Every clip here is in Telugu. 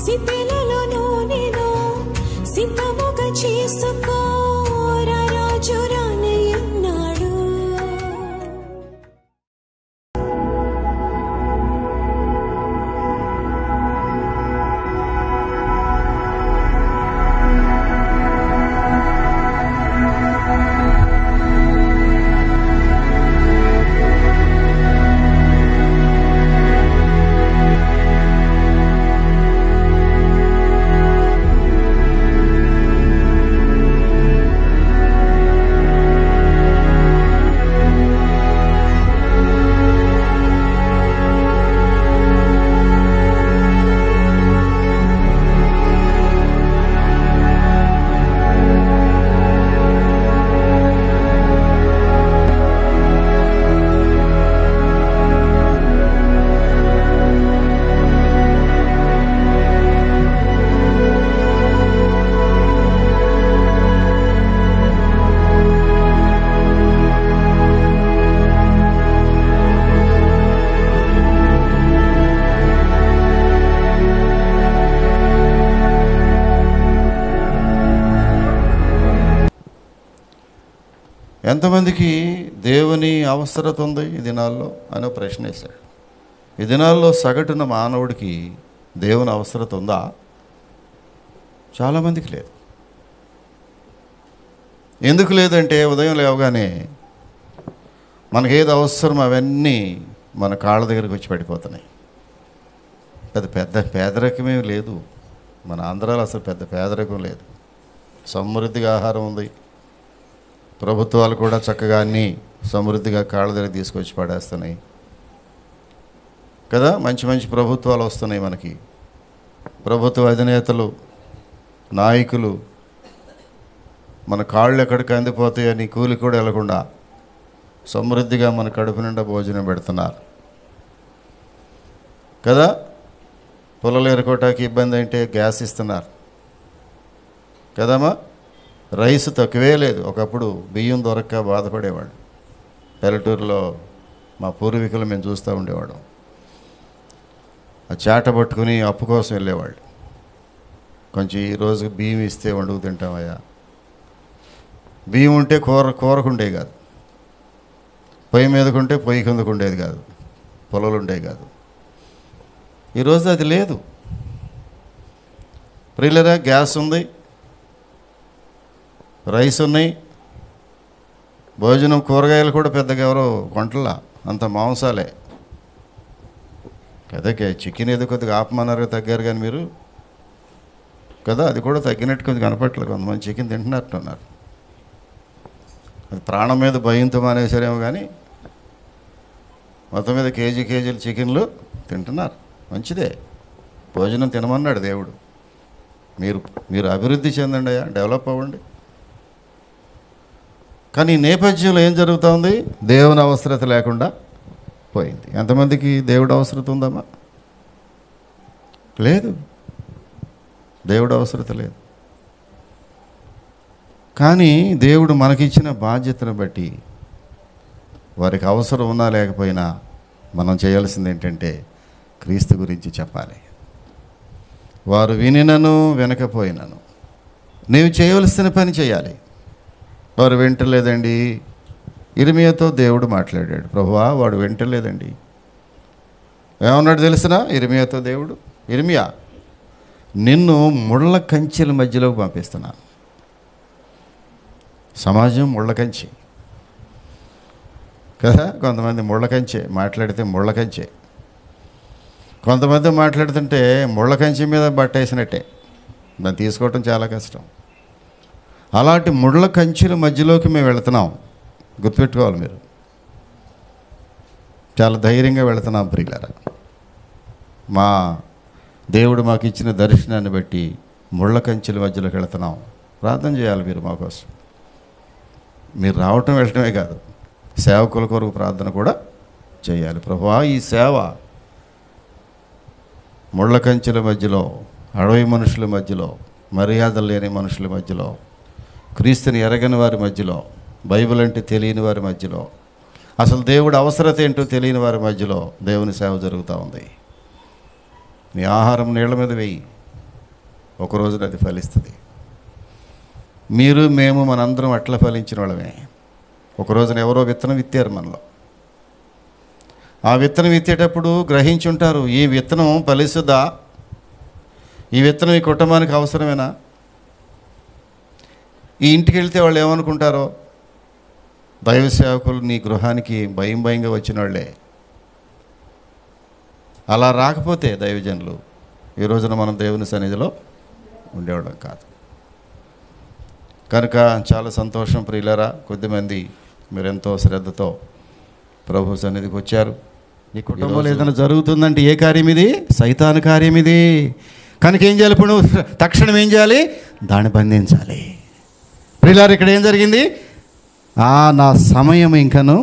సిపెలలో నేను సిద్ధముగా చేసుకో రాజు రానయ్యన్నాడు. ఎంతమందికి దేవుని అవసరత ఉంది ఈ దినాల్లో అని ప్రశ్న వేశాడు. ఈ దినాల్లో సగటున మానవుడికి దేవుని అవసరత ఉందా? చాలామందికి లేదు. ఎందుకు లేదంటే ఉదయం లేవగానే మనకేది అవసరం అవన్నీ మన కాళ్ళ దగ్గరికి వచ్చి పడిపోతున్నాయి. పెద్ద పేదరికమేమి లేదు. మన ఆంధ్రాలో అసలు పెద్ద పేదరికం లేదు. సమృద్ధిగా ఆహారం ఉంది. ప్రభుత్వాలు కూడా చక్కగా అన్నీ సమృద్ధిగా కాళ్ళ దగ్గర తీసుకొచ్చి పడేస్తున్నాయి కదా. మంచి మంచి ప్రభుత్వాలు వస్తున్నాయి మనకి. ప్రభుత్వ అధినేతలు, నాయకులు మన కాళ్ళు ఎక్కడికి అందిపోతాయని కూలి కూడా వెళ్లకుండా సమృద్ధిగా మన కడుపు నిండా భోజనం పెడుతున్నారు కదా. పొలాలు ఎరుకోవటానికి ఇబ్బంది అంటే గ్యాస్ ఇస్తున్నారు కదమ్మా. రైస్ తక్కువే లేదు. ఒకప్పుడు బియ్యం దొరక్క బాధపడేవాడు. పల్లెటూరులో మా పూర్వీకులు మేము చూస్తూ ఉండేవాడు. ఆ చాట పట్టుకుని అప్పు కోసం వెళ్ళేవాళ్ళు. కొంచెం ఈరోజు బియ్యం ఇస్తే వండుకు తింటామయ్యా. బియ్యం ఉంటే కూరకుండే కాదు, పొయ్యి మీదకుంటే పొయ్యి కిందకు ఉండేది కాదు, పొలాలు ఉండేవి కాదు. ఈరోజు అది లేదు. ప్రియులరా, గ్యాస్ ఉంది, రైస్ ఉన్నాయి, భోజనం కూరగాయలు కూడా పెద్దగా ఎవరో కొంటలా, అంత మాంసాలే కదా. చికెన్ ఏదో కొద్దిగా ఆపమన్నారు, తగ్గారు కానీ మీరు కదా. అది కూడా తగ్గినట్టు కొద్దిగా కనపట్లేదు. కొంతమంది చికెన్ తింటున్నట్టున్నారు. అది ప్రాణం మీద భయంతో మానేసారేమో కానీ మొత్తం మీద కేజీలు చికెన్లు తింటున్నారు. మంచిదే, భోజనం తినమన్నాడు దేవుడు. మీరు అభివృద్ధి చెందండి, డెవలప్ అవ్వండి. కానీ ఈ నేపథ్యంలో ఏం జరుగుతూ ఉంది? దేవుని అవసరత లేకుండా పోయింది. ఎంతమందికి దేవుడు అవసరత ఉందమ్మా? లేదు, దేవుడు అవసరత లేదు. కానీ దేవుడు మనకిచ్చిన బాధ్యతను బట్టి వారికి అవసరం ఉన్నా లేకపోయినా మనం చేయాల్సింది ఏంటంటే క్రీస్తు గురించి చెప్పాలి. వారు వినినను వినకపోయినను నీవు చేయవలసిన పని చేయాలి. వారు వింటలేదండి. ఇర్మియాతో దేవుడు మాట్లాడాడు. ప్రభువా, వాడు వింటలేదండి. ఏమన్నాడు తెలిసిన ఇర్మియాతో దేవుడు? ఇర్మియా, నిన్ను ముళ్ళ కంచెల మధ్యలోకి పంపిస్తున్నాను. సమాజం ముళ్ళ కంచె కదా. కొంతమంది ముళ్ళ కంచె మాట్లాడితే ముళ్ళ కంచె, కొంతమంది మాట్లాడుతుంటే ముళ్ళ కంచె మీద బట్టేసినట్టే. దాన్ని తీసుకోవటం చాలా కష్టం. అలాంటి ముళ్ళ కంచెల మధ్యలోకి మేము వెళుతున్నాం. గుర్తుపెట్టుకోవాలి మీరు. చాలా ధైర్యంగా వెళుతున్నాం ప్రియులారా. మా దేవుడు మాకు ఇచ్చిన దర్శనాన్ని బట్టి ముళ్ళ కంచెల మధ్యలోకి వెళుతున్నాం. ప్రార్థన చేయాలి మీరు మా కోసం. మీరు రావటం వెళ్ళటమే కాదు, సేవకుల కొరకు ప్రార్థన కూడా చేయాలి. ప్రభువా, ఈ సేవ ముళ్ళ కంచెల మధ్యలో, అడవి మనుషుల మధ్యలో, మర్యాదలు లేని మనుషుల మధ్యలో, క్రీస్తుని ఎరగని వారి మధ్యలో, బైబిల్ అంటే తెలియని వారి మధ్యలో, అసలు దేవుడు అవసరత ఏంటో తెలియని వారి మధ్యలో దేవుని సేవ జరుగుతూ ఉంది. నీ ఆహారం నీళ్ల మీద వేయి, ఒక రోజున అది ఫలిస్తుంది. మీరు మేము మనందరం అట్లా ఫలించిన వాళ్ళమే. ఒక రోజున ఎవరో విత్తనం విత్తారు మనలో. ఆ విత్తనం విత్తేటప్పుడు గ్రహించుంటారు, ఈ విత్తనం ఫలిస్తుందా, ఈ విత్తనం ఈ కుటుంబానికి అవసరమేనా. ఈ ఇంటికి వెళ్తే వాళ్ళు ఏమనుకుంటారో, దైవ సేవకులు నీ గృహానికి భయం భయంగా వచ్చిన వాళ్ళే. అలా రాకపోతే దైవజనులు ఈ రోజున మనం దేవుని సన్నిధిలో ఉండేవాళ్ళం కాదు. కనుక చాలా సంతోషం ప్రియులారా, కొద్దిమంది మీరెంతో శ్రద్ధతో ప్రభు సన్నిధికి వచ్చారు. నీ కుటుంబంలో ఏదైనా జరుగుతుందంటే ఏ కార్యం ఇది? సైతాను కార్యం ఇది. కనుక ఏం చేయాలి? ఇప్పుడు నువ్వు తక్షణం ఏం చేయాలి? దాన్ని బంధించాలి. ప్రియులారా, ఇక్కడ ఏం జరిగింది? నా సమయం ఇంకను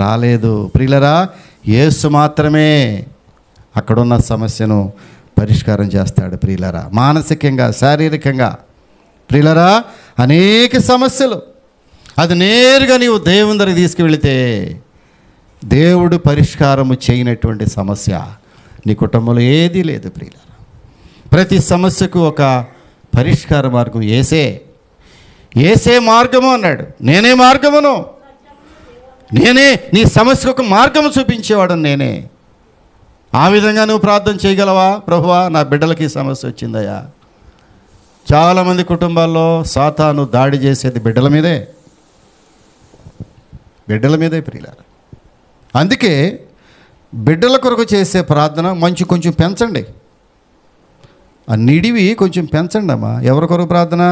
రాలేదు. ప్రియులారా, యేసు మాత్రమే అక్కడున్న సమస్యను పరిష్కారం చేస్తాడు. ప్రియులారా, మానసికంగా, శారీరకంగా ప్రియులారా అనేక సమస్యలు, అది నేరుగా నీవు దేవుని దగ్గరికి తీసుకువెళితే దేవుడు పరిష్కారము చేయనటువంటి సమస్య నీ కుటుంబంలో ఏదీ లేదు. ప్రియులారా, ప్రతి సమస్యకు ఒక పరిష్కార మార్గం ఏసే మార్గము అన్నాడు. నేనే మార్గమును, నేనే నీ సమస్యకు ఒక మార్గము చూపించేవాడు నేనే. ఆ విధంగా నువ్వు ప్రార్థన చేయగలవా? ప్రభువా, నా బిడ్డలకి సమస్య వచ్చిందయ్యా. చాలామంది కుటుంబాల్లో సాతాను దాడి చేసేది బిడ్డల మీదే ప్రియులారా. అందుకే బిడ్డల కొరకు చేసే ప్రార్థన కొంచెం పెంచండి. ఆ నిడివి కొంచెం పెంచండి అమ్మా. ఎవరి కొరకు ప్రార్థన?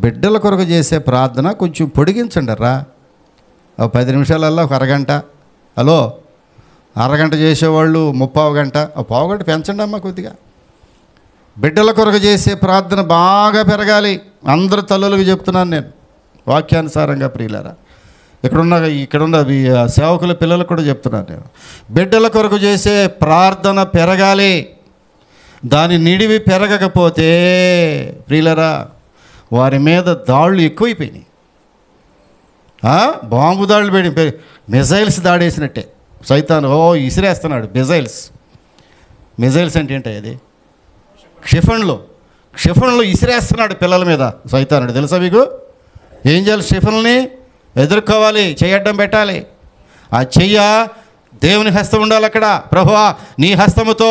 బిడ్డల కొరకు చేసే ప్రార్థన కొంచెం పొడిగించండి. 10 నిమిషాలల్లో ఒక అరగంట. హలో, అరగంట చేసేవాళ్ళు 30 గంట, పావు గంట పెంచండి అమ్మా కొద్దిగా. బిడ్డల కొరకు చేసే ప్రార్థన బాగా పెరగాలి. అందరు తల్లులకు చెప్తున్నాను నేను వాక్యానుసారంగా ప్రియులారా. ఇక్కడున్న సేవకుల పిల్లలకు కూడా చెప్తున్నాను నేను. బిడ్డల కొరకు చేసే ప్రార్థన పెరగాలి. దాని నిడివి పెరగకపోతే ప్రియులారా, వారి మీద దాళ్ళు ఎక్కువైపోయినాయి. బాంబు దాడులు పెట్టి మిజైల్స్ దాడేసినట్టే సైతాను ఇసిరేస్తున్నాడు. మిజైల్స్ అంటే ఏంటి? అది క్షిఫన్లు ఇసిరేస్తున్నాడు పిల్లల మీద సైతానుడు. తెలుసా మీకు? ఏం చేయాలి? క్షిఫన్లని ఎదుర్కోవాలి, చెయ్యడ్డం పెట్టాలి. ఆ చెయ్య దేవుని హస్తం ఉండాలి అక్కడ. ప్రభువా, నీ హస్తముతో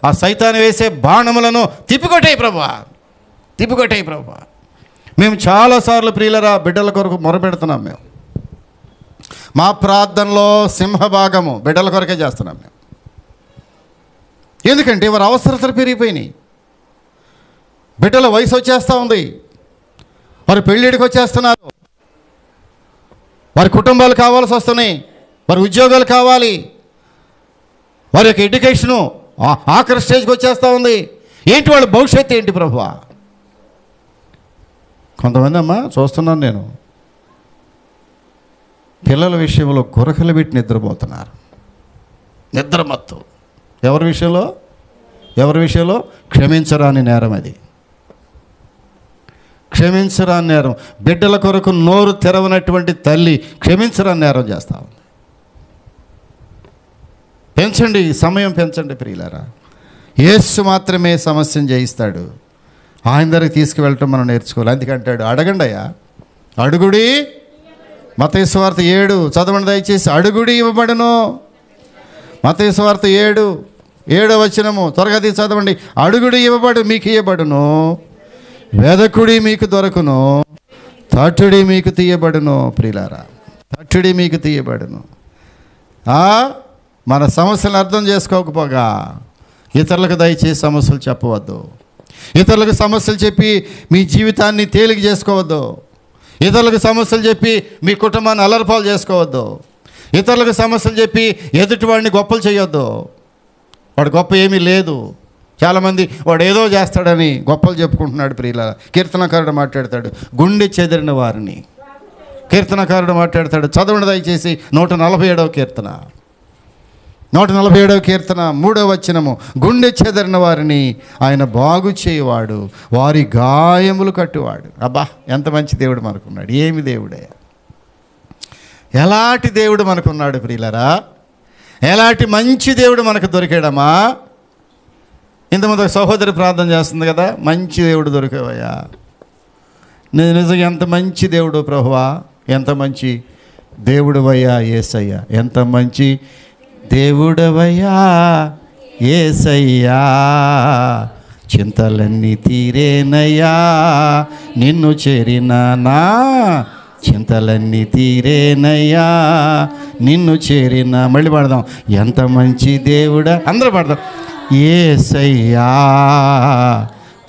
ఆ సైతాను వేసే బాణములను తిప్పికొట్టాయి ప్రభువా. మేము చాలాసార్లు ప్రియులరా బిడ్డల కొరకు మొరపెడుతున్నాం. మేము మా ప్రార్థనలో సింహభాగము బిడ్డల కొరకే చేస్తున్నాం మేము. ఎందుకంటే వారి అవసరతలు పెరిగిపోయినాయి. బిడ్డల వయసు వచ్చేస్తూ ఉంది, వారి పెళ్ళిడికి వచ్చేస్తున్నారు, వారి కుటుంబాలు కావాల్సి వస్తున్నాయి, వారి ఉద్యోగాలు కావాలి, వారి యొక్క ఎడ్యుకేషను ఆఖరి స్టేజ్కి వచ్చేస్తూ ఉంది. ఏంటి వాళ్ళ భవిష్యత్తు ఏంటి ప్రభువా? కొంతమంది అమ్మ చూస్తున్నాను నేను, పిల్లల విషయంలో గురకలు పెట్టి నిద్రపోతున్నారు. నిద్రమత్తు. ఎవరి విషయంలో? క్షమించరాని నేరం అది. క్షమించరాని నేరం. బిడ్డల కొరకు నోరు తెరవనటువంటి తల్లి క్షమించరాని నేరం చేస్తా ఉంది. పెంచండి, సమయం పెంచండి ప్రియులారా. యేసు మాత్రమే సమస్యను జయిస్తాడు. ఆయన దగ్గరికి తీసుకువెళ్ళటం మనం నేర్చుకోవాలి. అందుకంటాడు, అడగండి అయ్యా, అడుగుడి. మత్తయి సువార్త 7 చదవండి దయచేసి. అడుగుడి ఇవ్వబడును. మత్తయి సువార్త 7వ వచనము త్వరగా తీసి చదవండి. అడుగుడి మీకు ఇవ్వబడును, వెదకుడి మీకు దొరకును, తట్టుడి మీకు తీయబడును. ప్రియులారా, తట్టుడి మీకు తీయబడును. మన సమస్యలను అర్థం చేసుకోకపోగా ఇతరులకు దయచేసి సమస్యలు చెప్పవద్దు. ఇతరులకు సమస్యలు చెప్పి మీ జీవితాన్ని తేలిక చేసుకోవద్దు. ఇతరులకు సమస్యలు చెప్పి మీ కుటుంబాన్ని అలర్పాలు చేసుకోవద్దు. ఇతరులకు సమస్యలు చెప్పి ఎదుటివాడిని గొప్పలు చేయొద్దు. వాడు గొప్ప ఏమీ లేదు. చాలామంది వాడు ఏదో చేస్తాడని గొప్పలు చెప్పుకుంటున్నాడు. ప్రియుల కీర్తనకారుడు మాట్లాడతాడు, గుండె చెదిరిన వారిని. కీర్తనకారుడు మాట్లాడతాడు. చదవండి దయచేసి 147వ కీర్తన. 147వ కీర్తన 3వ వచనము. గుండె చెదరిన వారిని ఆయన బాగు చేయవాడు, వారి గాయములు కట్టువాడు. అబ్బా, ఎంత మంచి దేవుడు మనకున్నాడు. ఏమి దేవుడే! ఎలాంటి దేవుడు మనకున్నాడు ప్రియులరా! ఎలాంటి మంచి దేవుడు మనకు దొరికాడమ్మా! ఇంతమంది ఒక సహోదరి ప్రార్థన చేస్తుంది కదా, మంచి దేవుడు దొరికావయ్యా, నేను నిజంగా ఎంత మంచి దేవుడు ప్రభువా, ఎంత మంచి దేవుడవయ్యా యేసయ్యా, ఎంత మంచి దేవుడవయ్యా యేసయ్యా, చింతలన్నీ తీరేనయ్యా నిన్ను చేరిన నా చింతలన్నీ తీరేనయ్యా నిన్ను చేరిన. మళ్ళీ పాడదాం, ఎంత మంచి దేవుడా, అందరూ పాడదాం. యేసయ్యా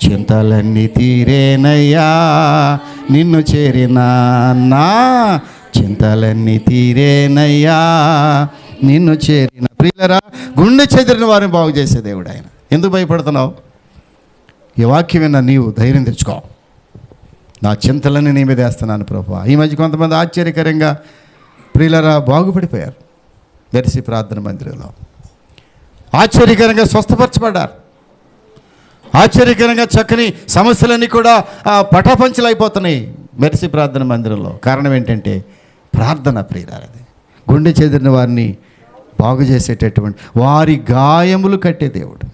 చింతలన్నీ తీరేనయ్యా నిన్ను చేరిన నా చింతలన్నీ తీరేనయ్యా నిన్ను చేరిన. ప్రియులరా, గుండె చెదిరిన వారిని బాగు చేసే దేవుడు ఆయన. ఎందుకు భయపడుతున్నావు? ఈ వాక్యం విన్న నీవు ధైర్యం తెచ్చుకో. నా చింతలన్నీ నీ మీద వేస్తున్నాను ప్రభువా. ఈ మధ్య కొంతమంది ఆశ్చర్యకరంగా ప్రియులరా బాగుపడిపోయారు. దర్శి ప్రార్థన మందిరంలో ఆశ్చర్యకరంగా స్వస్థపరచబడ్డారు. ఆశ్చర్యకరంగా చక్కని సమస్యలన్నీ కూడా పటాపంచలు అయిపోతున్నాయి మెర్సీ ప్రార్థన మందిరంలో. కారణం ఏంటంటే ప్రార్థన. ప్రియులారది గుండె చెదిరిన వారిని బాగు చేసేటటువంటి, వారి గాయములు కట్టే దేవుడు,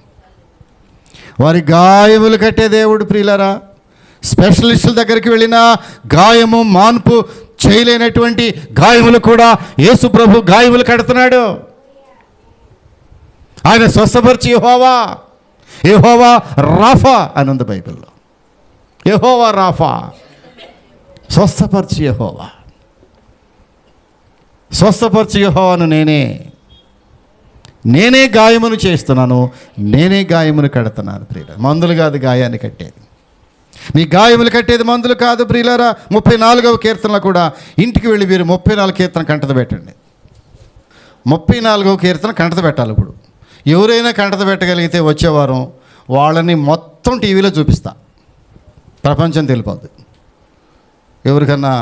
వారి గాయములు కట్టే దేవుడు. ప్రియులారా, స్పెషలిస్టుల దగ్గరికి వెళ్ళినా గాయము మాన్పు చేయలేనటువంటి గాయములు కూడా యేసు ప్రభు గాయములు కడుతున్నాడు. ఆయన స్వస్థపరిచి యెహోవా, యెహోవా రాఫా అని ఉంది బైబిల్లో. యెహోవా రాఫా, స్వస్థపరిచి యెహోవా, స్వస్థపరిచి యెహోవాను నేనే గాయమును చేస్తున్నాను, నేనే గాయమును కడుతున్నాను. ప్రియుల, మందులు కాదు గాయాన్ని కట్టేది, మీ గాయములు కట్టేది మందులు కాదు. ప్రియులారా, 34వ కీర్తనలో కూడా ఇంటికి వెళ్ళి మీరు 34 కీర్తన కంటత పెట్టండి. 34వ కీర్తన కంటత పెట్టాలి. ఇప్పుడు ఎవరైనా కంటత పెట్టగలిగితే వచ్చేవారం వాళ్ళని మొత్తం టీవీలో చూపిస్తా, ప్రపంచం తెలిపోద్ది. ఎవరికన్నా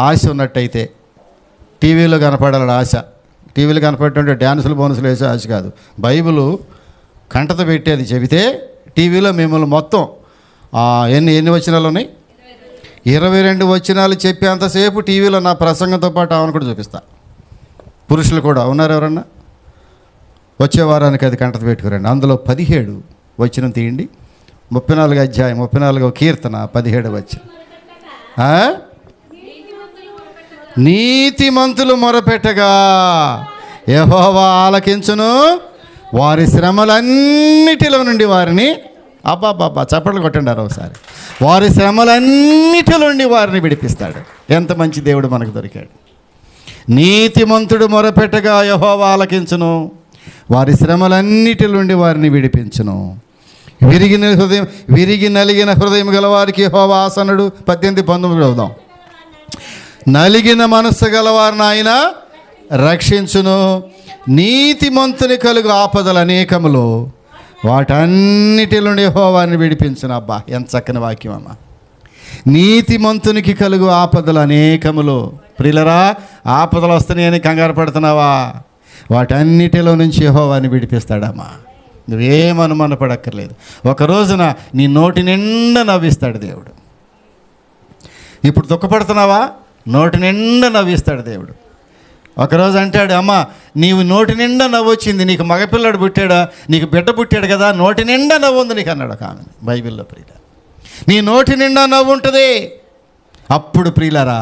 ఆశ ఉన్నట్టయితే టీవీలో కనపడాలని ఆశ, టీవీలో కనపడేటువంటి డ్యాన్సులు బోనసులు వేసే ఆశ కాదు, బైబిల్ కంటత పెట్టేది చెబితే టీవీలో మిమ్మల్ని మొత్తం ఎన్ని వచనాలు ఉన్నాయి? 22 వచనాలు చెప్పేంతసేపు టీవీలో నా ప్రసంగంతో పాటు ఆమెను కూడా చూపిస్తా. పురుషులు కూడా ఉన్నారు ఎవరన్నా? వచ్చే వారానికి అది కంటత పెట్టుకురండి. అందులో 17 వచనం తీయండి. 34వ అధ్యాయం 34వ కీర్తన 17వ వచనం. నీతిమంతులు మొరపెట్టగా యెహోవా ఆలకించును, వారి శ్రమలన్నిటిలో నుండి వారిని, అబ్బాబ్బా చప్పట్లు కొట్టండి ఒకసారి, వారి శ్రమలన్నిటిలో నుండి వారిని విడిపిస్తాడు. ఎంత మంచి దేవుడు మనకు దొరికాడు. నీతిమంతుడు మొరపెట్టగా యెహోవా ఆలకించును, వారి శ్రమలన్నిటి నుండి వారిని విడిపించును. విరిగి నలిగిన హృదయం గలవారికి యెహోవా ఆసనుడు. 18-19 చదువుదాం. నలిగిన మనస్సు గలవారిని ఆయన రక్షించును, నీతిమంతుని కలుగు ఆపదలు అనేకములు, వాటన్నిటి నుండి యెహోవాని విడిపించును. అబ్బా, ఎంత చక్కని వాక్యం అమ్మా. నీతిమంతునికి కలుగు ఆపదలు అనేకములు. ప్రియులరా, ఆపదలు వస్తున్నాయని కంగారు పడుతున్నావా? వాటన్నిటిలో నుంచి యెహోవాని విడిపిస్తాడమ్మా. నువ్వేమనుమాన పడక్కర్లేదు. ఒక రోజున నీ నోటి నిండా నవ్విస్తాడు దేవుడు. ఇప్పుడు దుఃఖపడుతున్నావా? నోటి నిండా నవ్విస్తాడు దేవుడు. ఒకరోజు అంటాడు, అమ్మ నీవు నోటి నిండా నవ్వు వచ్చింది, నీకు మగపిల్లడు పుట్టాడా, నీకు బిడ్డ పుట్టాడు కదా, నోటి నిండా నవ్వు ఉంది నీకు అన్నాడు ఒక ఆమె బైబిల్లో. ప్రియుల, నీ నోటి నిండా నవ్వు ఉంటుంది. అప్పుడు ప్రియులారా,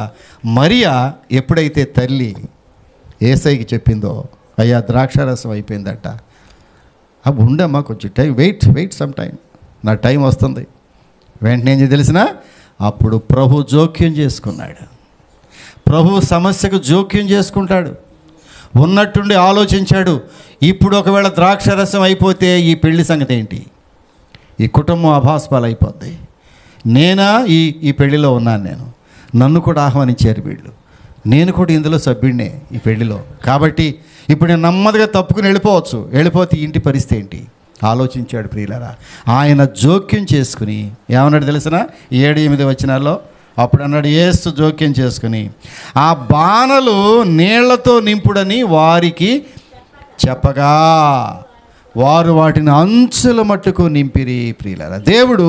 మరియా ఎప్పుడైతే తల్లి యేసయ్యకి చెప్పిందో, అయ్యా ద్రాక్షారసం అయిపోయిందట, అప్పుడు ఉండమ్మా కొంచెం టైం, వెయిట్ సమ్ టైం, నా టైం వస్తుంది. వెంటనే ఏం తెలిసినా అప్పుడు ప్రభు జోక్యం చేసుకున్నాడు. ప్రభు సమస్యకు జోక్యం చేసుకుంటాడు. ఉన్నట్టుండి ఆలోచించాడు, ఇప్పుడు ఒకవేళ ద్రాక్షరసం అయిపోతే ఈ పెళ్లి సంగతి ఏంటి, ఈ కుటుంబం అభాస్పాలు అయిపోద్ది. నేనా ఈ పెళ్లిలో ఉన్నాను, నన్ను కూడా ఆహ్వానించారు వీళ్ళు, నేను కూడా ఇందులో సభ్యుడినే ఈ పెళ్లిలో, కాబట్టి ఇప్పుడు నేను నెమ్మదిగా తప్పుకుని వెళ్ళిపోతే ఇంటి పరిస్థితి ఏంటి ఆలోచించాడు. ప్రియులారా, ఆయన జోక్యం చేసుకుని ఏమన్నాడు తెలిసిన 7-8 వచనాల్లో, అప్పుడు అన్నాడు, యేసు జోక్యం చేసుకుని ఆ బాణలు నీళ్లతో నింపుడని వారికి చెప్పగా వారు వాటిని అంచుల మట్టుకు నింపిరి. ప్రియులారా, దేవుడు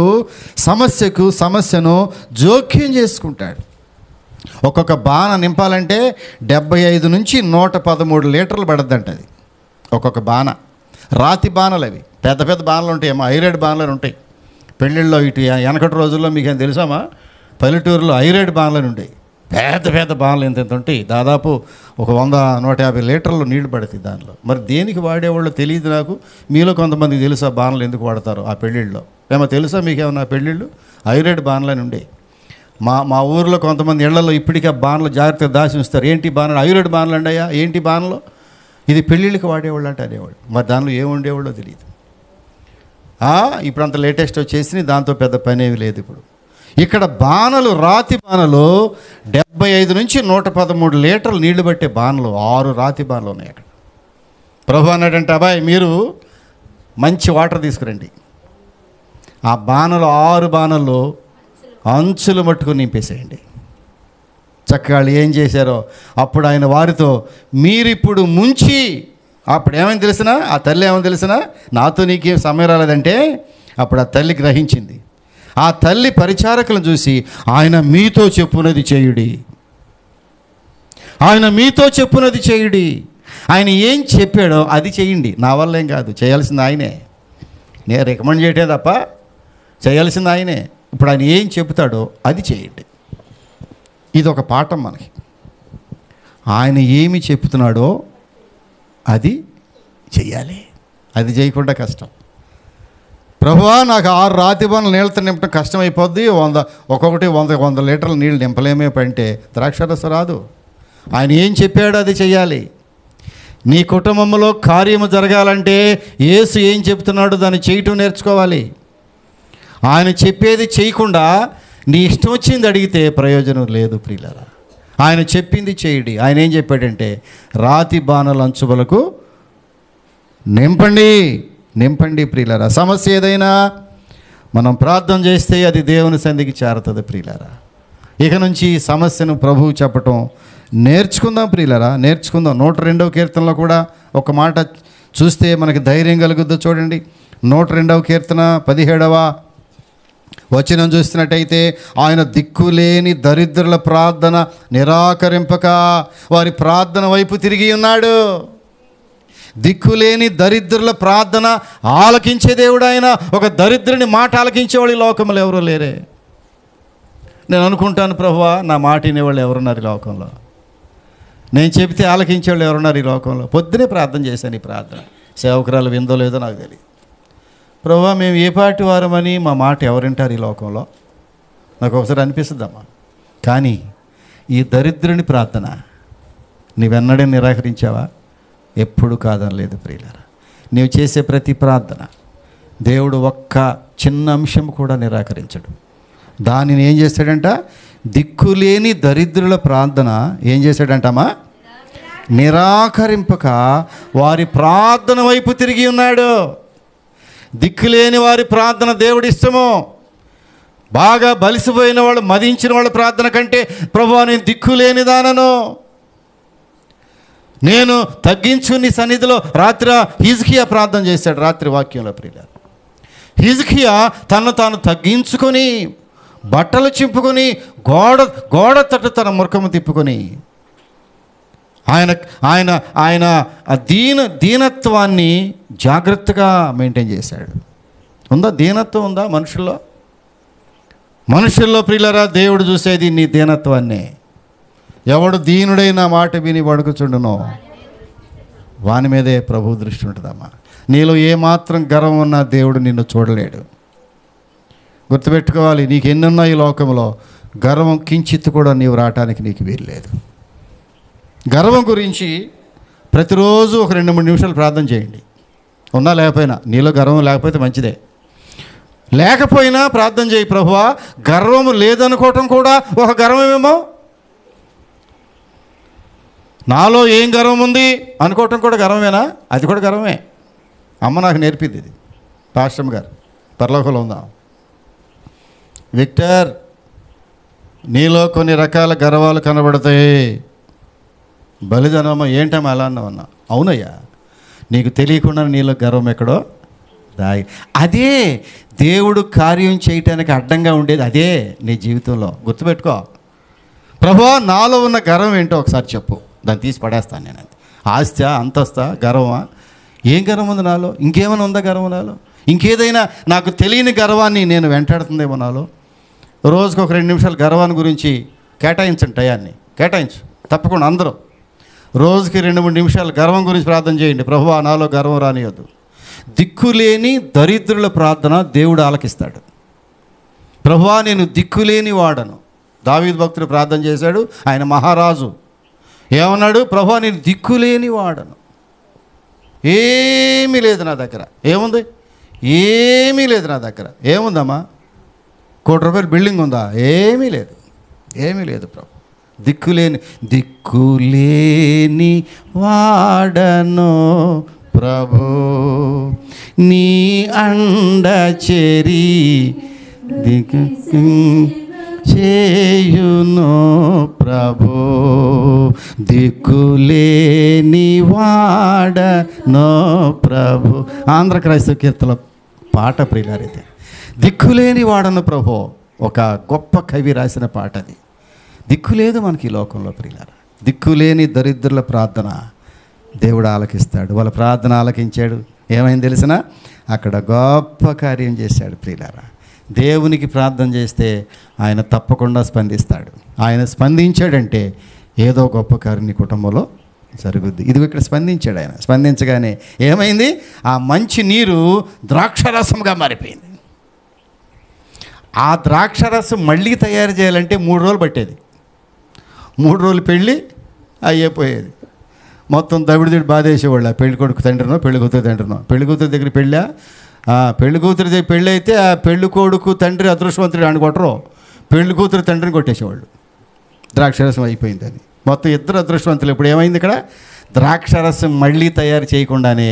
సమస్యను జోక్యం చేసుకుంటాడు. ఒక్కొక్క బాణ నింపాలంటే 75 నుంచి 113 లీటర్లు పడద్దంట అది ఒక్కొక్క బాణ. రాతి బాణలు అవి, పెద్ద పెద్ద బాణలు ఉంటాయి, ఏమో ఐరేడ్ బాణలు ఉంటాయి పెళ్ళిళ్ళలో. ఇటు వెనకటి రోజుల్లో మీకు ఏం తెలుసామా, పల్లెటూరులో ఐరేడ్ బాణలు ఉంటాయి, పెద్ద పెద్ద బాణలు ఎంత ఉంటాయి, దాదాపు ఒక 100-150 లీటర్లు నీళ్లు పడుతుంది దానిలో. మరి దేనికి వాడేవాళ్ళు తెలియదు నాకు. మీలో కొంతమందికి తెలుసా బాణలు ఎందుకు వాడతారు ఆ పెళ్ళిళ్ళలో? ఏమో తెలుసా మీకేమన్నా పెళ్ళిళ్ళు? ఐరేడ్ బాణలు అని ఉండే. మా ఊరిలో కొంతమంది ఇళ్లలో ఇప్పటికీ ఆ బాణలు జాగ్రత్తగా దాచి ఉంచుతారు. ఏంటి బాణలు? ఐరేడ్ బాణలు అండయ్యా. ఏంటి బాణలు? ఇది పెళ్ళిళ్ళకి వాడేవాళ్ళు అంటే అనేవాళ్ళు. మరి దానిలో ఏమి ఉండేవాళ్ళో తెలియదు. ఇప్పుడు అంత లేటెస్ట్ వచ్చేసి దాంతో పెద్ద పని ఏమి లేదు. ఇప్పుడు ఇక్కడ బాణలు, రాతి బాణలు 75 నుంచి 113 లీటర్లు నీళ్లు పట్టే బాణలు, 6 రాతి బాణలు ఉన్నాయి అక్కడ. ప్రభు అన్నాడంటే, అబ్బాయి మీరు మంచి వాటర్ తీసుకురండి. ఆ బాణలు 6 బాణలు అంచులు మట్టుకుని నింపేసేయండి. చక్కగా వాళ్ళు ఏం చేశారో అప్పుడు ఆయన వారితో, మీరిప్పుడు ముంచి, అప్పుడు ఏమని తెలిసినా, ఆ తల్లి ఏమని తెలిసినా, నాతో నీకేం సమయం రాలేదంటే అప్పుడు ఆ తల్లి గ్రహించింది. ఆ తల్లి పరిచారకులను చూసి, ఆయన మీతో చెప్పునది చేయుడి, ఆయన మీతో చెప్పునది చేయుడి, ఆయన ఏం చెప్పాడో అది చేయండి. నా వల్ల ఏం కాదు, చేయాల్సింది ఆయనే. నేను రికమెండ్ చేయటే తప్ప చేయాల్సింది ఆయనే. ఇప్పుడు ఆయన ఏం చెబుతాడో అది చేయండి. ఇది ఒక పాఠం మనకి. ఆయన ఏమి చెప్తున్నాడో అది చెయ్యాలి. అది చేయకుండా కష్టం. ప్రభువా నాకు 6 రాతి బాణలు నీళ్ళతో నింపడం కష్టమైపోద్ది, 100 లీటర్ల నీళ్ళు నింపలేమే అంటే ద్రాక్షరసం రాదు. ఆయన ఏం చెప్పాడో అది చెయ్యాలి. నీ కుటుంబంలో కార్యము జరగాలంటే యేసు ఏం చెప్తున్నాడో దాన్ని చేయటం నేర్చుకోవాలి. ఆయన చెప్పేది చేయకుండా నీ ఇష్టం వచ్చింది అడిగితే ప్రయోజనం లేదు ప్రియులారా. ఆయన చెప్పింది చేయండి. ఆయన ఏం చెప్పాడంటే, రాతి బాణల అంచువలకు నింపండి ప్రియులారా. సమస్య ఏదైనా మనం ప్రార్థన చేస్తే అది దేవుని సన్నిధికి చేరుతుంది ప్రియులారా. ఇక నుంచి ఈ సమస్యను ప్రభువు చెప్పటం నేర్చుకుందాం ప్రియులారా, నేర్చుకుందాం. 102వ కీర్తనలో కూడా ఒక మాట చూస్తే మనకి ధైర్యం కలుగుద్దో చూడండి. 102వ కీర్తన 17వ వచనం చూస్తున్నట్టయితే, ఆయన దిక్కులేని దరిద్రుల ప్రార్థన నిరాకరింపక వారి ప్రార్థన వైపు తిరిగి ఉన్నాడు. దిక్కులేని దరిద్రుల ప్రార్థన ఆలకించే దేవుడు ఆయన. ఒక దరిద్రుని మాట ఆలకించేవాళ్ళు ఈ లోకంలో ఎవరూ లేరే. నేను అనుకుంటాను, ప్రభువా నా మాట వినేవాళ్ళు ఎవరున్నారు ఈ లోకంలో? నేను చెబితే ఆలకించేవాళ్ళు ఎవరున్నారు ఈ లోకంలో? పొద్దునే ప్రార్థన చేశాను. ఈ ప్రార్థన సేవకురాలు విందో లేదో నాకు తెలియదు. ప్రభువా మేము ఏ పాటి వారమని మా మాట ఎవరింటారు ఈ లోకంలో? నాకు ఒకసారి అనిపిస్తుందమ్మా. కానీ ఈ దరిద్రుని ప్రార్థన నీవెన్నడే నిరాకరించావా? ఎప్పుడు కాదనలేదు ప్రియులారా. నీవు చేసే ప్రతి ప్రార్థన దేవుడు ఒక్క చిన్న అంశం కూడా నిరాకరించడు. దానిని ఏం చేస్తాడంట? దిక్కులేని దరిద్రుల ప్రార్థన ఏం చేశాడంటమ్మా? నిరాకరింపక వారి ప్రార్థన వైపు తిరిగి ఉన్నాడు. దిక్కులేని వారి ప్రార్థన దేవుడి ఇష్టము. బాగా బలిసిపోయిన వాళ్ళు, మదించిన వాళ్ళ ప్రార్థన కంటే, ప్రభువా నేను దిక్కులేని దానను, నేను తగ్గించుని సన్నిధిలో. రాత్రి హిజ్కియా ప్రార్థన చేశాడు. రాత్రి వాక్యంలో ప్రియులారా, హిజ్కియా తను తాను తగ్గించుకొని, బట్టలు చింపుకొని, గోడ తట్టు తన ముఖము తిప్పుకొని, ఆయన ఆ దీనత్వాన్ని జాగ్రత్తగా మెయింటైన్ చేశాడు. ఉందా దీనత్వం? ఉందా మనుషుల్లో ప్రియులారా? దేవుడు చూసేది నీ దీనత్వాన్నే. ఎవడు దీనుడైన మాట విని వణుకుచుండునో వాని మీదే ప్రభు దృష్టి ఉంటుందమ్మా. నీలో ఏమాత్రం గర్వం ఉన్నా దేవుడు నిన్ను చూడలేడు. గుర్తుపెట్టుకోవాలి, నీకు ఎన్నున్నా ఈ లోకంలో గర్వం కించిత్ కూడా నీవు రావటానికి నీకు వీల్లేదు. గర్వం గురించి ప్రతిరోజు ఒక 2-3 నిమిషాలు ప్రార్థన చేయండి. ఉన్నా లేకపోయినా, నీలో గర్వం లేకపోతే మంచిదే. లేకపోయినా ప్రార్థన చేయి, ప్రభువా గర్వము లేదనుకోవటం కూడా ఒక గర్వమేమో, నాలో ఏం గర్వం ఉంది అనుకోవటం కూడా గర్వమేనా? అది కూడా గర్వమే. అమ్మ నాకు నేర్పింది ఇది, పాస్టమ్ గారు పరలోకంలో ఉందా. విక్టర్, నీలో కొన్ని రకాల గర్వాలు కనబడతాయి. బలిదానమ్మ ఏంటమ్మా అలా అన్నావన్నా? అవునయ్యా, నీకు తెలియకుండా నీలో గర్వం ఎక్కడో దాగి, అదే దేవుడు కార్యం చేయటానికి అడ్డంగా ఉండేది. అదే నీ జీవితంలో గుర్తుపెట్టుకో. ప్రభువా నాలో ఉన్న గర్వం ఏంటో ఒకసారి చెప్పు, దాన్ని తీసి పడేస్తాను నేను. ఆస్తి, అంతస్తా, గర్వమా, ఏం గర్వం ఉంది నాలో? ఇంకేమైనా ఉందా గర్వం నాలో? ఇంకేదైనా నాకు తెలియని గర్వాన్ని నేను వెంటాడుతుందేమో నాలో? రోజుకు ఒక 2 నిమిషాలు గర్వాన్ని గురించి కేటాయించండి, టయాన్ని కేటాయించు. తప్పకుండా అందరూ రోజుకి 2-3 నిమిషాలు గర్వం గురించి ప్రార్థన చేయండి. ప్రభువా, నాలో గర్వం రానియొద్దు. దిక్కులేని దరిద్రుల ప్రార్థన దేవుడు ఆలకిస్తాడు. ప్రభువా, నేను దిక్కులేని వాడను. దావీదు భక్తుడు ప్రార్థన చేశాడు. ఆయన మహారాజు. ఏమన్నాడు? ప్రభువా, నేను దిక్కులేని వాడను. ఏమీ లేదు నా దగ్గర. ఏముంది? ఏమీ లేదు నా దగ్గర. ఏముందమ్మా? 1 కోటి రూపాయల బిల్డింగ్ ఉందా? ఏమీ లేదు. ఏమీ లేదు ప్రభు. దిక్కులేని వాడను ప్రభు, నీ అండ చేరి దిక్కు చేయును ప్రభు, దిక్కులేని వాడను ప్రభు. ఆంధ్ర క్రైస్తవ కీర్తన పాట ప్రియులారైతే, దిక్కులేని వాడను ప్రభు. ఒక గొప్ప కవి రాసిన పాట అది. దిక్కులేదు మనకి ఈ లోకంలో ప్రియులారా. దిక్కులేని దరిద్రుల ప్రార్థన దేవుడు ఆలకిస్తాడు. వాళ్ళ ప్రార్థన ఆలకించాడు. ఏమైంది తెలిసిన? అక్కడ గొప్ప కార్యం చేశాడు ప్రియులారా. దేవునికి ప్రార్థన చేస్తే ఆయన తప్పకుండా స్పందిస్తాడు. ఆయన స్పందించాడంటే ఏదో గొప్ప కార్యం నీ కుటుంబంలో జరుగుద్ది. ఇది ఇక్కడ స్పందించాడు. ఆయన స్పందించగానే ఏమైంది? ఆ మంచి నీరు ద్రాక్షరసంగా మారిపోయింది. ఆ ద్రాక్షరసం మళ్ళీ తయారు చేయాలంటే 3 రోజులు పట్టేది. 3 రోజులు పెళ్ళి అయిపోయేది. మొత్తం దవిడిదిడి బాధేసేవాళ్ళు. పెళ్లి కొడుకు తండ్రినో పెళ్లి కూతురు తండ్రినో. పెళ్లి కూతురు దగ్గర పెళ్ళా? పెళ్లి కూతురు దగ్గర పెళ్ళి అయితే ఆ పెళ్లి కొడుకు తండ్రి అదృష్టవంతుడు అని కొట్టరు, పెళ్లి కూతురు తండ్రిని కొట్టేసేవాళ్ళు. ద్రాక్షరసం అయిపోయిందని మొత్తం ఇద్దరు అదృష్టవంతులు. ఇప్పుడు ఏమైంది ఇక్కడ? ద్రాక్షరసం మళ్ళీ తయారు చేయకుండానే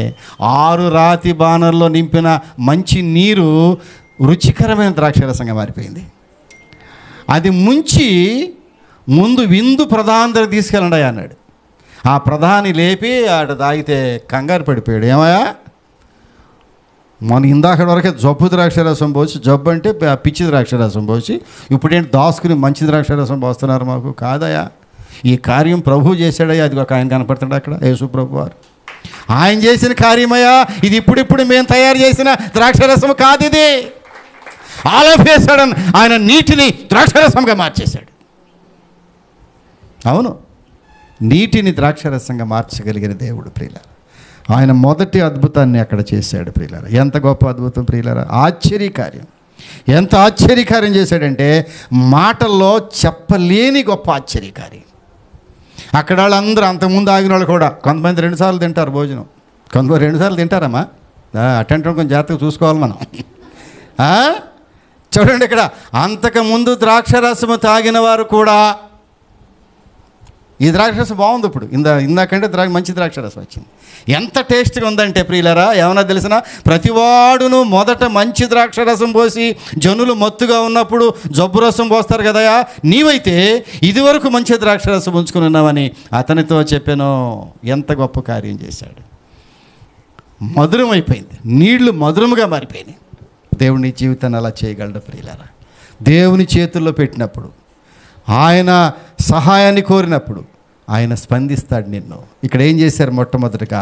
6 రాతి బాణల్లో నింపిన మంచి నీరు రుచికరమైన ద్రాక్షరసంగా మారిపోయింది. అది ముంచి ముందు విందు ప్రధాని దగ్గర తీసుకెళ్ళండి అన్నాడు. ఆ ప్రధాని లేపి ఆడ తాగితే కంగారు పడిపోయాడు. ఏమయ్యా, మన ఇందాకటి వరకే జబ్బు ద్రాక్షరసం పోసి, జబ్బు అంటే పిచ్చి ద్రాక్షరసం పోసి, ఇప్పుడేంటి దాసుకుని మంచి ద్రాక్షరసం పోస్తున్నారు మాకు? కాదయా, ఈ కార్యం ప్రభు చేశాడయ్యా. అది ఒక ఆయన కనపడతాడు అక్కడ, యేసు ప్రభు వారు. ఆయన చేసిన కార్యమయ్యా ఇది. ఇప్పుడిప్పుడు మేము తయారు చేసిన ద్రాక్షరసం కాదు ఇది. ఆల్ ఆఫ్ ఎ సడన్ ఆయన నీటిని ద్రాక్షరసంగా మార్చేశాడు. అవును, నీటిని ద్రాక్షరసంగా మార్చగలిగిన దేవుడు ప్రియులారా. ఆయన మొదటి అద్భుతాన్ని అక్కడ చేశాడు ప్రియులారా. ఎంత గొప్ప అద్భుతం ప్రియులారా! ఆశ్చర్యకార్యం. ఎంత ఆశ్చర్యకార్యం చేశాడంటే మాటల్లో చెప్పలేని గొప్ప ఆశ్చర్యకార్యం. అక్కడ వాళ్ళందరూ, అంతకుముందు ఆగిన వాళ్ళు కూడా, కొంతమంది 2 సార్లు తింటారు భోజనం, కొంతమంది 2 సార్లు తింటారమ్మా. అటెంట్ కొంచెం జాగ్రత్తగా చూసుకోవాలి మనం. చూడండి, ఇక్కడ అంతకుముందు ద్రాక్షరసము తాగిన వారు కూడా, ఈ ద్రాక్షరసం బాగుంది ఇప్పుడు, ఇందాకంటే మంచి ద్రాక్షరసం వచ్చింది. ఎంత టేస్ట్గా ఉందంటే ప్రియులరా, ఏమన్నా తెలిసిన? ప్రతివాడును మొదట మంచి ద్రాక్షరసం పోసి జనులు మత్తుగా ఉన్నప్పుడు జబ్బు రసం పోస్తారు కదయా, నీవైతే ఇదివరకు మంచి ద్రాక్షరసం ఉంచుకుని ఉన్నావని అతనితో చెప్పాను. ఎంత గొప్ప కార్యం చేశాడు. మధురం అయిపోయింది, నీళ్లు మధురముగా మారిపోయినాయి. దేవుని జీవితాన్ని అలా చేయగలడు ప్రియులారా. దేవుని చేతుల్లో పెట్టినప్పుడు, ఆయన సహాయాన్ని కోరినప్పుడు ఆయన స్పందిస్తాడు నిన్ను. ఇక్కడ ఏం చేశారు? మొట్టమొదటిగా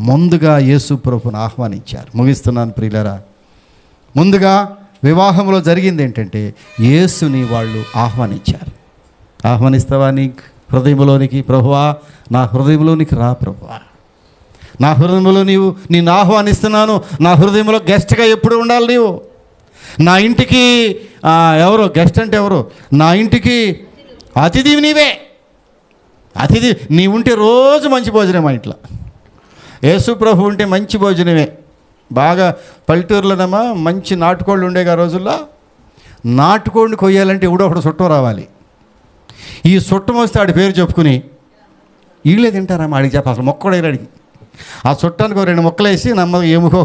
ముందుగా యేసు ప్రభువును ఆహ్వానించారు. ముగిస్తున్నాను ప్రియులారా. ముందుగా వివాహంలో జరిగింది ఏంటంటే యేసుని వాళ్ళు ఆహ్వానించారు. ఆహ్వానిస్తావా నీ హృదయంలోనికి? ప్రభువా, నా హృదయంలోనికి రా ప్రభువా, నా హృదయంలో నిన్ను ఆహ్వానిస్తున్నాను. నా హృదయంలో గెస్ట్గా ఎప్పుడు ఉండాలి నీవు. నా ఇంటికి ఎవరు గెస్ట్ అంటే ఎవరు? నా ఇంటికి అతిథి నీవే. అతిథి నీ ఉంటే రోజు మంచి భోజనం. మా ఇంట్లో యేసు ప్రభు ఉంటే మంచి భోజనమే. బాగా పల్లెటూరులోనమ్మా మంచి నాటుకోళ్ళు ఉండేగా రోజుల్లో. నాటుకోడిని కొయ్యాలంటే ఎవడో ఒకడు చుట్టం రావాలి. ఈ చుట్టం వస్తే ఆడి పేరు చెప్పుకుని వీళ్ళే తింటారమ్మా. అడిగి చెప్ప అసలు మొక్కడు అడిగి ఆ చుట్టానికి 2 ముక్కలు వేసి నమ్మ ఎముకో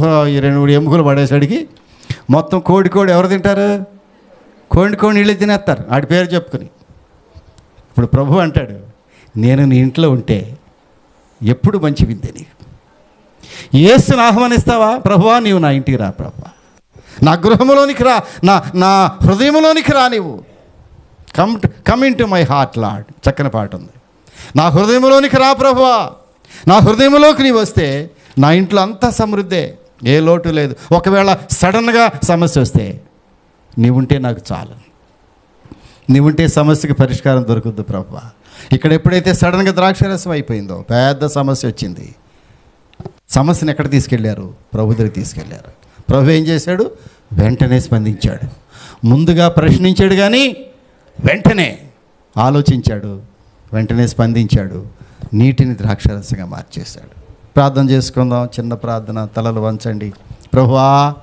2 ఎముకలు పడేసడికి మొత్తం కోడి ఎవరు తింటారు? కోడి వీళ్ళే తినేస్తారు ఆడి పేరు చెప్పుకుని. ఇప్పుడు ప్రభు అంటాడు, నేను నీ ఇంట్లో ఉంటే ఎప్పుడు మంచి విందే నీకు. యేసుని ఆహ్వానిస్తావా? ప్రభువా, నీవు నా ఇంటికి రా ప్రభువా, నా గృహంలోనికి రా, నా హృదయంలోనికి రా. నీవు come in to my heart lord. చక్కని పాట ఉంది. నా హృదయంలోనికి రా ప్రభువా. నా హృదయంలోకి నీవు వస్తే నా ఇంట్లో అంతా సమృద్ధే, ఏ లోటు లేదు. ఒకవేళ సడన్గా సమస్య వస్తే నీవుంటే నాకు చాలు, నీవుంటే సమస్యకి పరిష్కారం దొరుకుద్ది ప్రభువా. ఇక్కడ ఎప్పుడైతే సడన్గా ద్రాక్షరసం అయిపోయిందో, పెద్ద సమస్య వచ్చింది. సమస్యను ఎక్కడ తీసుకెళ్ళారు? ప్రభు దగ్గరికి తీసుకెళ్ళారు. ప్రభు ఏం చేశాడు? వెంటనే స్పందించాడు. ముందుగా ప్రశ్నించాడు కానీ వెంటనే ఆలోచించాడు, వెంటనే స్పందించాడు, నీటిని ద్రాక్షరసంగా మార్చేశాడు. ప్రార్థన చేసుకుందాం. చిన్న ప్రార్థన, తలలు వంచండి. ప్రభువా,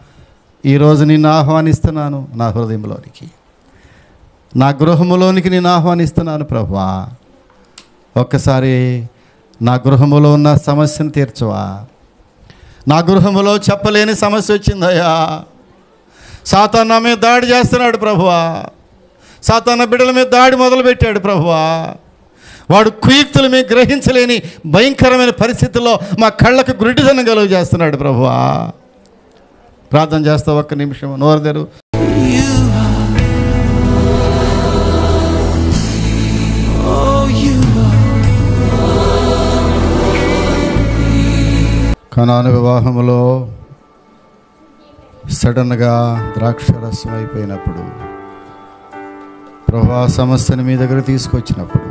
ఈరోజు నిన్ను ఆహ్వానిస్తున్నాను నా హృదయంలోనికి, నా గృహములోనికి నేను ఆహ్వానిస్తున్నాను ప్రభువా. ఒక్కసారి నా గృహములో ఉన్న సమస్యను తీర్చవా. నా గృహములో చెప్పలేని సమస్య వచ్చిందయ్యా. సాతాను నా మీద దాడి చేస్తున్నాడు ప్రభువా. సాతాను బిడ్డల మీద దాడి మొదలుపెట్టాడు ప్రభువా. వాడు కుయుక్తుల మీద గ్రహించలేని భయంకరమైన పరిస్థితుల్లో మా కళ్ళకు గురిటిదనం కలుగు చేస్తున్నాడు ప్రభువా. ప్రార్థన చేస్తా. ఒక్క నిమిషం నోరు తెరు. కనాను వివాహములో సడన్గా ద్రాక్షరసం అయిపోయినప్పుడు, ప్రభువా సమస్యను మీ దగ్గర తీసుకొచ్చినప్పుడు,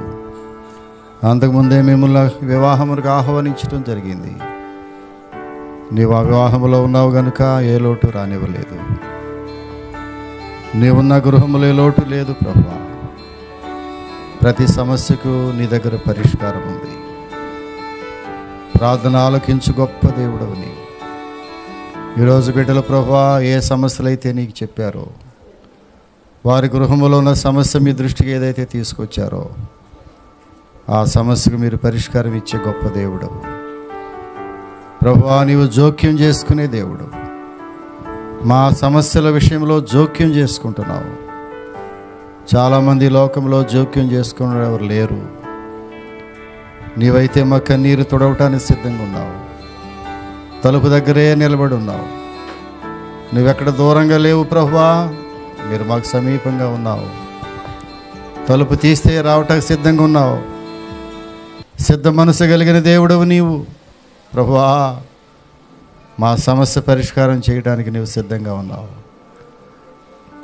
అంతకుముందే మిమ్మల్ని వివాహములకు ఆహ్వానించడం జరిగింది. నీవు ఆ వివాహంలో ఉన్నావు కనుక ఏ లోటు రానివ్వలేదు. నీవున్న గృహంలో ఏ లోటు లేదు ప్రభువా. ప్రతి సమస్యకు నీ దగ్గర పరిష్కారం ఉంది. ప్రార్థన ఆలకించు గొప్ప దేవుడవు నీవు. ఈరోజు బిడ్డల ప్రభువా ఏ సమస్యలైతే నీకు చెప్పారో, వారి గృహంలో ఉన్న సమస్య మీ దృష్టికి ఏదైతే తీసుకొచ్చారో ఆ సమస్యకు మీరు పరిష్కారం ఇచ్చే గొప్ప దేవుడవు ప్రభువా. నీవు జోక్యం చేసుకునే దేవుడు. మా సమస్యల విషయంలో జోక్యం చేసుకుంటున్నావు. చాలామంది లోకంలో జోక్యం చేసుకునే ఎవరు లేరు. నీవైతే మా కన్నీరు తుడవటానికి సిద్ధంగా ఉన్నావు. తలుపు దగ్గరే నిలబడి ఉన్నావు. నువ్వెక్కడ దూరంగా లేవు ప్రభువా, మీరు మాకు సమీపంగా ఉన్నావు. తలుపు తీస్తే రావటానికి సిద్ధంగా ఉన్నావు. సిద్ధ మనసు కలిగిన దేవుడవు నీవు ప్రభువా. మా సమస్య పరిష్కారం చేయడానికి నీవు సిద్ధంగా ఉన్నావు.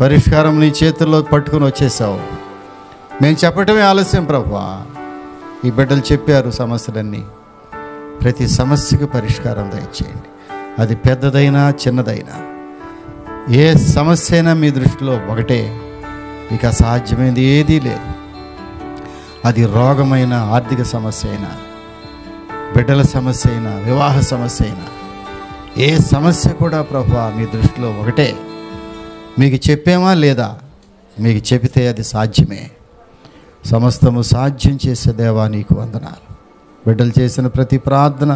పరిష్కారం నీ చేతుల్లో పట్టుకుని వచ్చేసావు. మేము చెప్పటమే ఆలస్యం ప్రభువా. ఈ బిడ్డలు చెప్పారు సమస్యలన్నీ. ప్రతి సమస్యకు పరిష్కారం దయచేయండి. అది పెద్దదైనా చిన్నదైనా, ఏ సమస్య అయినా మీ దృష్టిలో ఒకటే, ఇక అసాధ్యమైనది ఏదీ లేదు. అది రోగమైన, ఆర్థిక సమస్య అయినా, బిడ్డల సమస్య అయినా, వివాహ సమస్య అయినా, ఏ సమస్య కూడా ప్రభువా మీ దృష్టిలో ఒకటే. మీకు చెప్పామా లేదా? మీకు చెబితే అది సాధ్యమే. సమస్తము సాధ్యం చేసే దేవా నీకు వందనాలు. బిడ్డలు చేసిన ప్రతి ప్రార్థన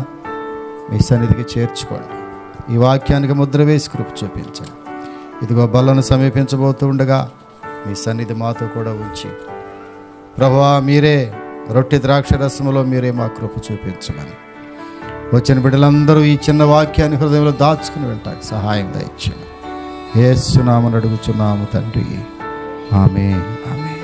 మీ సన్నిధికి చేర్చుకోండి. ఈ వాక్యానికి ముద్ర వేసి కృప చూపించండి. ఇదిగో బలను సమీపించబోతూ ఉండగా మీ సన్నిధి మాతో కూడా ఉంచి ప్రభువా, మీరే రొట్టె ద్రాక్షరసములో మీరే మా కృప చూపించమని వచ్చిన బిడ్డలందరూ ఈ చిన్న వాక్యాన్ని హృదయంలో దాచుకుని వెంటాకి సహాయం దయచేయండి. యేసు నామమున అడుగుచున్నాము తండ్రి, ఆమేన్, ఆమేన్.